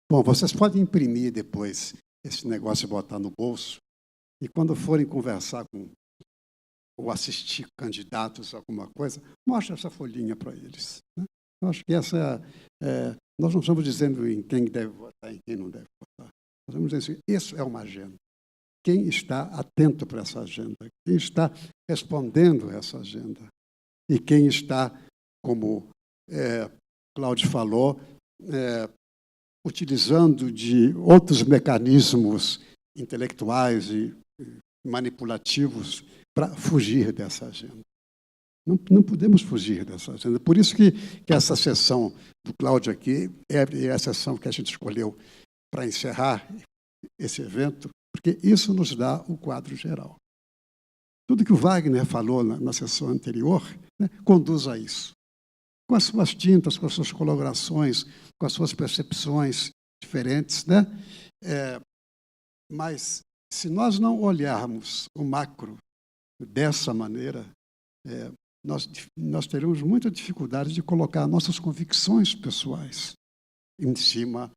Bom, vocês podem imprimir depois esse negócio e botar no bolso, e quando forem conversar com ou assistir candidatos a alguma coisa, mostra essa folhinha para eles, né? Eu acho que essa nós não estamos dizendo em quem deve votar e quem não deve votar. Nós estamos dizendo assim, isso é uma agenda. Quem está atento para essa agenda? Quem está respondendo essa agenda? E quem está, como Cláudio falou, utilizando de outros mecanismos intelectuais e manipulativos para fugir dessa agenda. Não podemos fugir dessa agenda. Por isso que essa sessão do Cláudio aqui é a sessão que a gente escolheu para encerrar esse evento, porque isso nos dá o quadro geral. Tudo que o Wagner falou na sessão anterior, né, conduz a isso. Com as suas tintas, com as suas colorações, com as suas percepções diferentes, né? Mas, se nós não olharmos o macro dessa maneira, nós teremos muita dificuldade de colocar nossas convicções pessoais em cima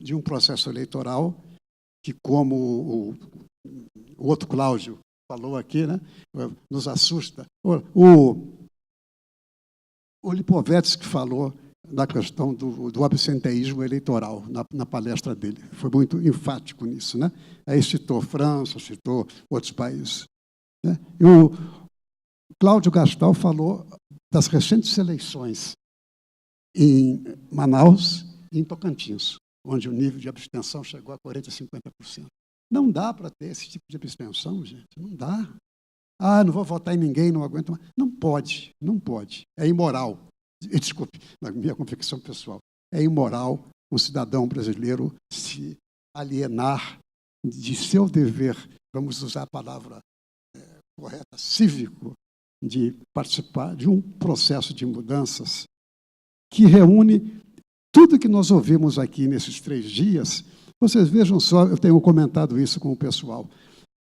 de um processo eleitoral que, como o outro Cláudio falou aqui, né, nos assusta. O Lipovetsky falou da questão do absenteísmo eleitoral na palestra dele. Foi muito enfático nisso, né? Aí citou França, citou outros países, né? E o Cláudio Gastal falou das recentes eleições em Manaus e em Tocantins, onde o nível de abstenção chegou a 40%, 50%. Não dá para ter esse tipo de abstenção, gente. Não dá. Não vou votar em ninguém, não aguento mais. Não pode, não pode. É imoral. Desculpe, na minha convicção pessoal. É imoral um cidadão brasileiro se alienar de seu dever, vamos usar a palavra correta, cívico, de participar de um processo de mudanças que reúne tudo que nós ouvimos aqui nesses 3 dias. Vocês vejam só, eu tenho comentado isso com o pessoal.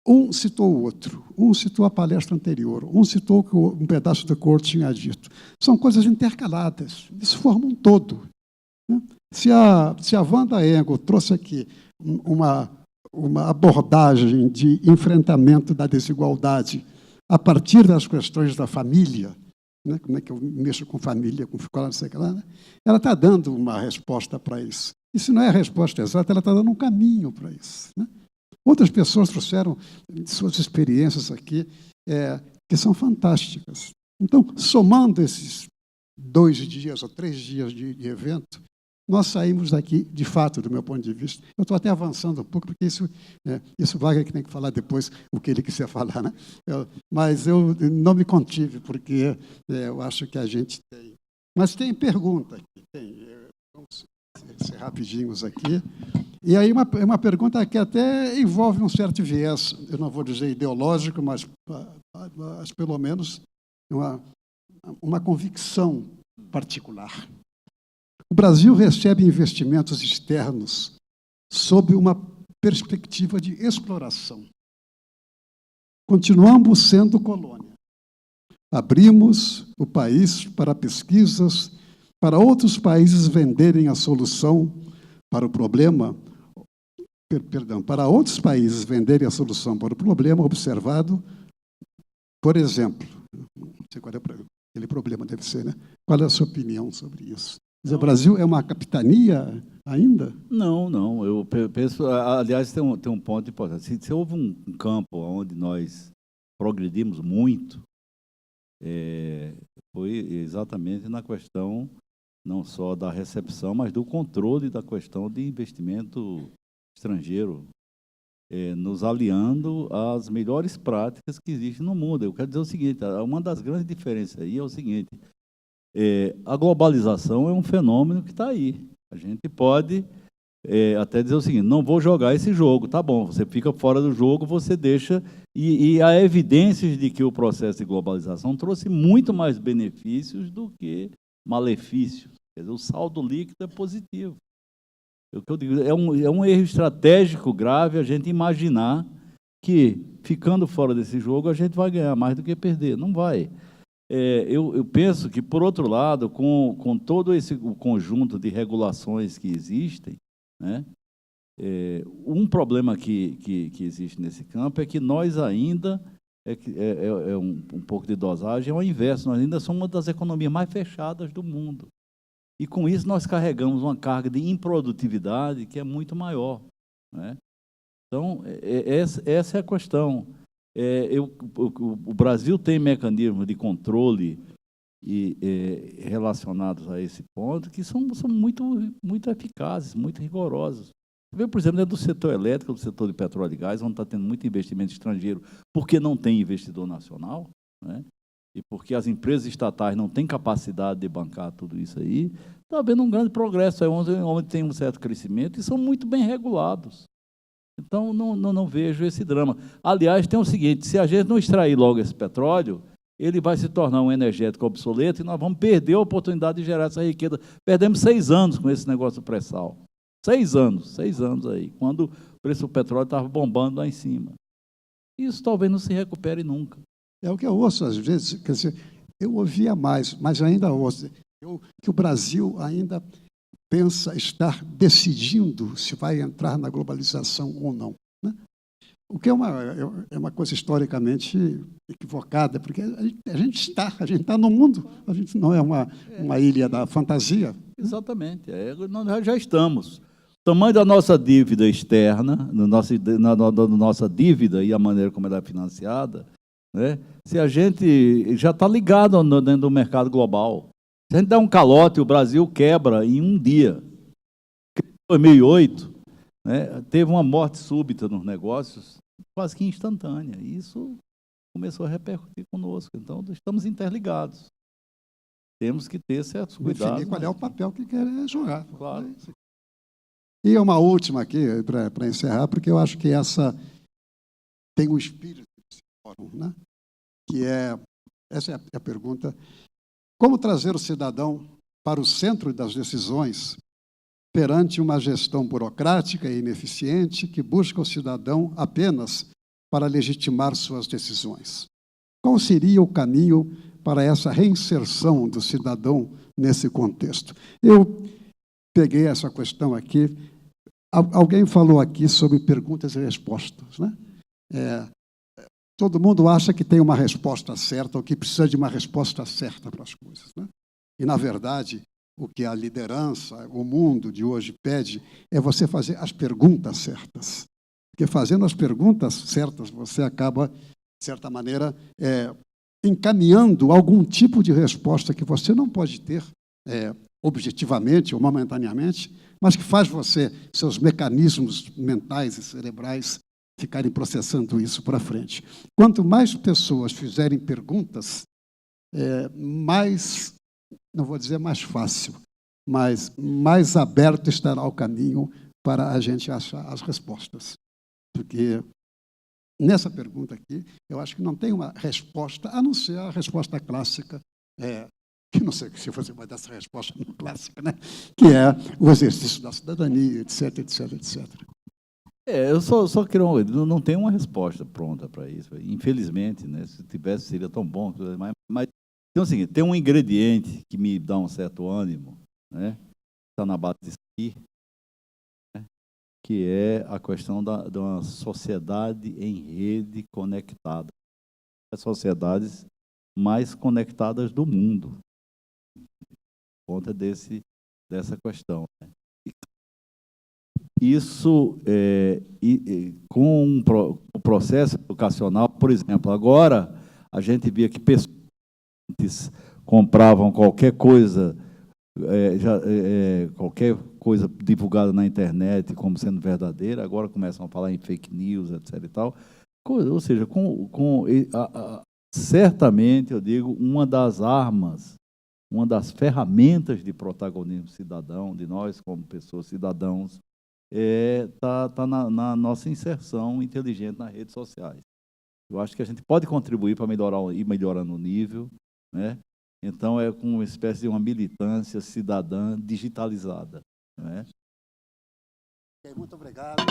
Um citou o outro, um citou a palestra anterior, um citou o que um pedaço do Couto tinha dito. São coisas intercaladas, isso forma um todo, né? Se a Wanda Engo trouxe aqui uma abordagem de enfrentamento da desigualdade a partir das questões da família, né? Como é que eu mexo com família, com escola, não sei o que lá, né? Ela está dando uma resposta para isso. E se não é a resposta exata, ela está dando um caminho para isso, né? Outras pessoas trouxeram suas experiências aqui, que são fantásticas. Então, somando esses 2 dias ou 3 dias de evento, nós saímos daqui, de fato, do meu ponto de vista. Eu estou até avançando um pouco, porque isso Wagner que tem que falar depois o que ele quiser falar, né? Mas eu não me contive, porque eu acho que a gente tem. Mas tem pergunta aqui, tem. Vamos ser rapidinhos aqui. E aí uma pergunta que até envolve um certo viés, eu não vou dizer ideológico, mas pelo menos uma convicção particular. O Brasil recebe investimentos externos sob uma perspectiva de exploração. Continuamos sendo colônia. Abrimos o país para pesquisas, para outros países venderem a solução para o problema, para outros países venderem a solução para o problema observado, por exemplo, não sei qual é aquele problema, deve ser, né? Qual é a sua opinião sobre isso? O Brasil é uma capitania ainda? Não. Eu penso, aliás, tem um ponto importante. Se houve um campo onde nós progredimos muito, foi exatamente na questão não só da recepção, mas do controle da questão de investimento estrangeiro, nos aliando às melhores práticas que existem no mundo. Eu quero dizer o seguinte, uma das grandes diferenças aí é o seguinte, a globalização é um fenômeno que está aí. A gente pode até dizer o seguinte, não vou jogar esse jogo, tá bom, você fica fora do jogo, você deixa... E há evidências de que o processo de globalização trouxe muito mais benefícios do que malefícios. Quer dizer, o saldo líquido é positivo. O que eu digo, é um erro estratégico grave a gente imaginar que, ficando fora desse jogo, a gente vai ganhar mais do que perder. Não vai. Eu penso que, por outro lado, com todo o conjunto de regulações que existem, né, um problema que existe nesse campo é que nós ainda, um pouco de dosagem, é o inverso, nós ainda somos uma das economias mais fechadas do mundo. E, com isso, nós carregamos uma carga de improdutividade que é muito maior, né? Então, essa é a questão. O Brasil tem mecanismos de controle relacionados a esse ponto que são muito eficazes, muito rigorosos. Você vê, por exemplo, dentro do setor elétrico, do setor de petróleo e gás, onde está tendo muito investimento estrangeiro, porque não tem investidor nacional, né? e porque as empresas estatais não têm capacidade de bancar tudo isso aí, está havendo um grande progresso, onde tem um certo crescimento, e são muito bem regulados. Então, não vejo esse drama. Aliás, tem o seguinte, se a gente não extrair logo esse petróleo, ele vai se tornar um energético obsoleto e nós vamos perder a oportunidade de gerar essa riqueza. Perdemos 6 anos com esse negócio do pré-sal. 6 anos aí, quando o preço do petróleo estava bombando lá em cima. Isso talvez não se recupere nunca. É o que eu ouço às vezes, quer dizer, eu ouvia mais, mas ainda ouço, que o Brasil ainda pensa estar decidindo se vai entrar na globalização ou não, né? O que é uma coisa historicamente equivocada, porque a gente está no mundo, a gente não é uma ilha da fantasia. Exatamente, nós já estamos. O tamanho da nossa dívida externa, da nossa dívida e a maneira como ela é financiada, né? Se a gente já está ligado dentro do mercado global, se a gente der um calote, o Brasil quebra em um dia. Em 2008, né, teve uma morte súbita nos negócios, quase que instantânea. E isso começou a repercutir conosco. Então, estamos interligados. Temos que ter certos cuidados. Definir qual é o papel que quer jogar. Claro. E uma última aqui, para encerrar, porque eu acho que essa tem um espírito desse fórum, né? Essa é a pergunta: como trazer o cidadão para o centro das decisões perante uma gestão burocrática e ineficiente que busca o cidadão apenas para legitimar suas decisões? Qual seria o caminho para essa reinserção do cidadão nesse contexto? Eu peguei essa questão aqui. Alguém falou aqui sobre perguntas e respostas, né? Todo mundo acha que tem uma resposta certa ou que precisa de uma resposta certa para as coisas, né? E, na verdade, o que a liderança, o mundo de hoje pede é você fazer as perguntas certas. Porque fazendo as perguntas certas, você acaba, de certa maneira, encaminhando algum tipo de resposta que você não pode ter objetivamente ou momentaneamente, mas que faz seus mecanismos mentais e cerebrais ficarem processando isso para frente. Quanto mais pessoas fizerem perguntas, mais, não vou dizer mais fácil, mas mais aberto estará o caminho para a gente achar as respostas. Porque nessa pergunta aqui, eu acho que não tem uma resposta, a não ser a resposta clássica, que não sei se você vai dar essa resposta clássica, né? Que é o exercício da cidadania, etc, etc, etc. Eu só quero, não tem uma resposta pronta para isso, infelizmente, né? Se tivesse, seria tão bom, mas tem o seguinte, tem um ingrediente que me dá um certo ânimo, né? Está na base disso aqui, né? Que é a questão de uma sociedade em rede conectada. As sociedades mais conectadas do mundo, por conta dessa questão, né? Isso, com o processo educacional, por exemplo, agora a gente via que pessoas compravam qualquer coisa, qualquer coisa divulgada na internet como sendo verdadeira, agora começam a falar em fake news, etc. e tal. Ou seja, certamente, eu digo, uma das armas, uma das ferramentas de protagonismo cidadão, de nós como pessoas cidadãos, tá na nossa inserção inteligente nas redes sociais. Eu acho que a gente pode contribuir para ir melhorando o nível, né? Então, com uma espécie de uma militância cidadã digitalizada, né? Muito obrigado.